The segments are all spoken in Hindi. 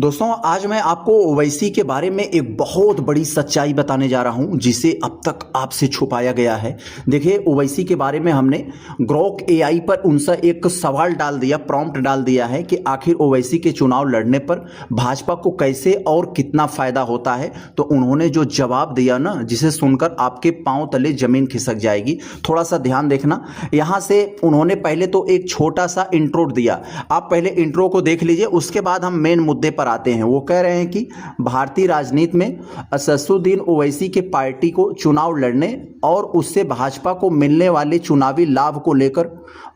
दोस्तों आज मैं आपको ओवैसी के बारे में एक बहुत बड़ी सच्चाई बताने जा रहा हूं जिसे अब तक आपसे छुपाया गया है। देखिए ओवैसी के बारे में हमने ग्रोक एआई पर उनसे एक सवाल डाल दिया, प्रॉम्प्ट डाल दिया है कि आखिर ओवैसी के चुनाव लड़ने पर भाजपा को कैसे और कितना फायदा होता है। तो उन्होंने जो जवाब दिया ना, जिसे सुनकर आपके पांव तले जमीन खिसक जाएगी। थोड़ा सा ध्यान देखना। यहां से उन्होंने पहले तो एक छोटा सा इंट्रो दिया, आप पहले इंट्रो को देख लीजिए, उसके बाद हम मेन मुद्दे पर आते हैं। वो कह रहे हैं कि भारतीय राजनीति में असदुद्दीन ओवैसी के पार्टी को चुनाव लड़ने और उससे भाजपा को मिलने वाले चुनावी लाभ को लेकर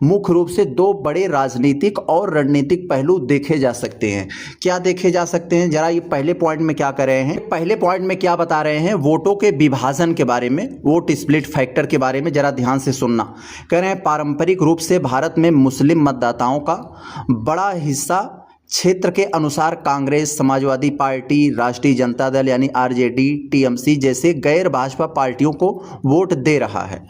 मुख्य रूप से दो बड़े राजनीतिक और रणनीतिक पहलू देखे जा सकते हैं। क्या देखे जा सकते हैं, जरा ये पहले पॉइंट में क्या कर रहे हैं, पहले पॉइंट में क्या बता रहे हैं, वोटों के विभाजन के बारे में, वोट स्प्लिट फैक्टर के बारे में जरा ध्यान से सुनना। कह रहे हैं पारंपरिक रूप से भारत में मुस्लिम मतदाताओं का बड़ा हिस्सा क्षेत्र के अनुसार कांग्रेस, समाजवादी पार्टी, राष्ट्रीय जनता दल यानी आरजेडी, टीएमसी जैसे गैर भाजपा पार्टियों को वोट दे रहा है।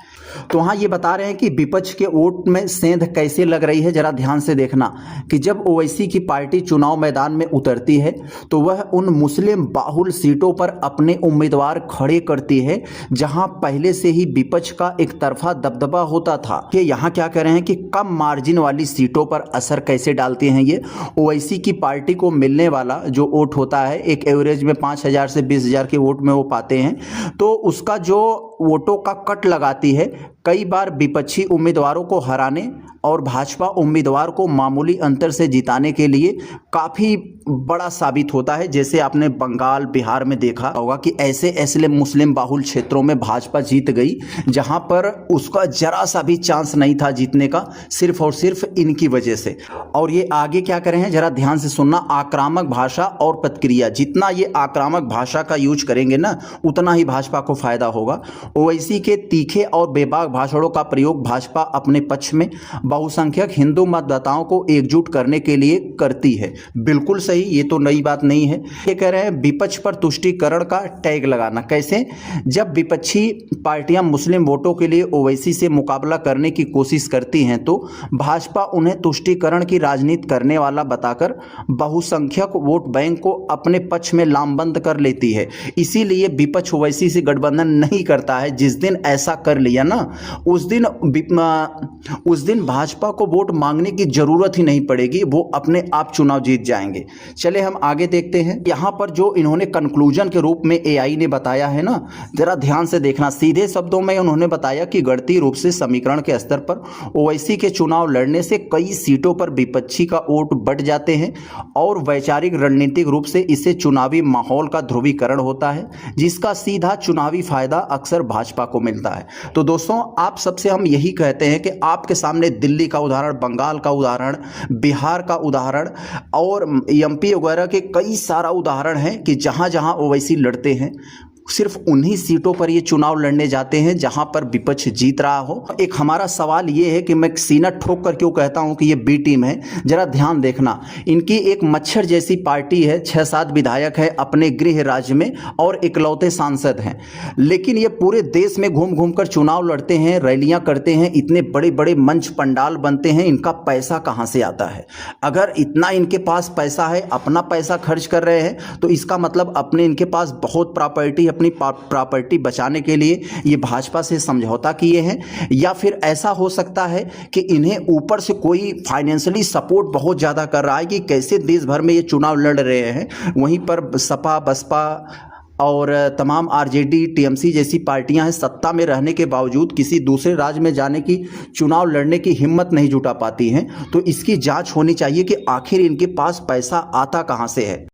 तो हाँ ये बता रहे हैं कि विपक्ष के वोट में सेंध कैसे लग रही है। जरा ध्यान से देखना कि जब ओवैसी की पार्टी चुनाव मैदान में उतरती है तो वह उन मुस्लिम बाहुल सीटों पर अपने उम्मीदवार खड़े करती है जहां पहले से ही विपक्ष का एक तरफा दबदबा होता था। कि यहाँ क्या कह रहे हैं कि कम मार्जिन वाली सीटों पर असर कैसे डालते हैं ये। ओवैसी की पार्टी को मिलने वाला जो वोट होता है, एक एवरेज में 5,000 से 20,000 के वोट में वो पाते हैं, तो उसका जो वोटों का कट लगाती है कई बार विपक्षी उम्मीदवारों को हराने और भाजपा उम्मीदवार को मामूली अंतर से जिताने के लिए काफ़ी बड़ा साबित होता है। जैसे आपने बंगाल, बिहार में देखा होगा कि ऐसे ऐसे मुस्लिम बाहुल क्षेत्रों में भाजपा जीत गई जहां पर उसका जरा सा भी चांस नहीं था जीतने का, सिर्फ और सिर्फ इनकी वजह से। और ये आगे क्या करें हैं, जरा ध्यान से सुनना। आक्रामक भाषा और प्रतिक्रिया, जितना ये आक्रामक भाषा का यूज करेंगे ना उतना ही भाजपा को फायदा होगा। ओवैसी के तीखे और बेबाक भाषणों का प्रयोग भाजपा अपने पक्ष में बहुसंख्यक हिंदू मतदाताओं को एकजुट करने के लिए करती है। बिल्कुल सही, ये तो नई बात नहीं है। ये कह रहे हैं विपक्ष पर तुष्टीकरण का टैग लगाना। कैसे? जब विपक्षी पार्टियां मुस्लिम वोटों के लिए ओवैसी से मुकाबला करने की कोशिश करती हैं तो भाजपा उन्हें तुष्टीकरण की राजनीति करने वाला बताकर बहुसंख्यक वोट बैंक को अपने पक्ष में लामबंद कर लेती है। इसीलिए विपक्ष ओवैसी से गठबंधन नहीं करता है। जिस दिन ऐसा कर लिया ना उस दिन भाजपा को वोट मांगने की जरूरत ही नहीं पड़ेगी, वो अपने आप चुनाव जीत जाएंगे। चले हम आगे देखते हैं। यहां पर जो इन्होंने कंक्लूजन के रूप में एआई ने बताया है ना, जरा ध्यान से देखना। सीधे शब्दों में उन्होंने बताया कि गणितीय रूप से समीकरण के स्तर पर ओवैसी के चुनाव लड़ने से कई सीटों पर विपक्षी का वोट बढ़ जाते हैं और वैचारिक रणनीतिक रूप से इससे चुनावी माहौल का ध्रुवीकरण होता है, जिसका सीधा चुनावी फायदा अक्सर भाजपा को मिलता है। तो दोस्तों आप सबसे हम यही कहते हैं कि आपके सामने दिल्ली का उदाहरण, बंगाल का उदाहरण, बिहार का उदाहरण और एमपी वगैरह के कई सारा उदाहरण हैं कि जहां जहां ओवैसी लड़ते हैं सिर्फ उन्हीं सीटों पर ये चुनाव लड़ने जाते हैं जहां पर विपक्ष जीत रहा हो। एक हमारा सवाल ये है कि मैं सीना ठोक कर क्यों कहता हूं कि ये बी टीम है, जरा ध्यान देखना। इनकी एक मच्छर जैसी पार्टी है, 6-7 विधायक है अपने गृह राज्य में और इकलौते सांसद हैं, लेकिन ये पूरे देश में घूम घूम कर चुनाव लड़ते हैं, रैलियां करते हैं, इतने बड़े बड़े मंच पंडाल बनते हैं। इनका पैसा कहां से आता है? अगर इतना इनके पास पैसा है, अपना पैसा खर्च कर रहे हैं, तो इसका मतलब अपने इनके पास बहुत प्रॉपर्टी, अपनी प्रॉपर्टी बचाने के लिए ये भाजपा से समझौता किए हैं। या फिर ऐसा हो सकता है कि इन्हें ऊपर से कोई फाइनेंशियली सपोर्ट बहुत ज़्यादा कर रहा है कि कैसे देश भर में ये चुनाव लड़ रहे हैं, वहीं पर सपा, बसपा और तमाम आरजेडी, टीएमसी जैसी पार्टियां हैं, सत्ता में रहने के बावजूद किसी दूसरे राज्य में जाने की, चुनाव लड़ने की हिम्मत नहीं जुटा पाती हैं। तो इसकी जांच होनी चाहिए कि आखिर इनके पास पैसा आता कहां से है।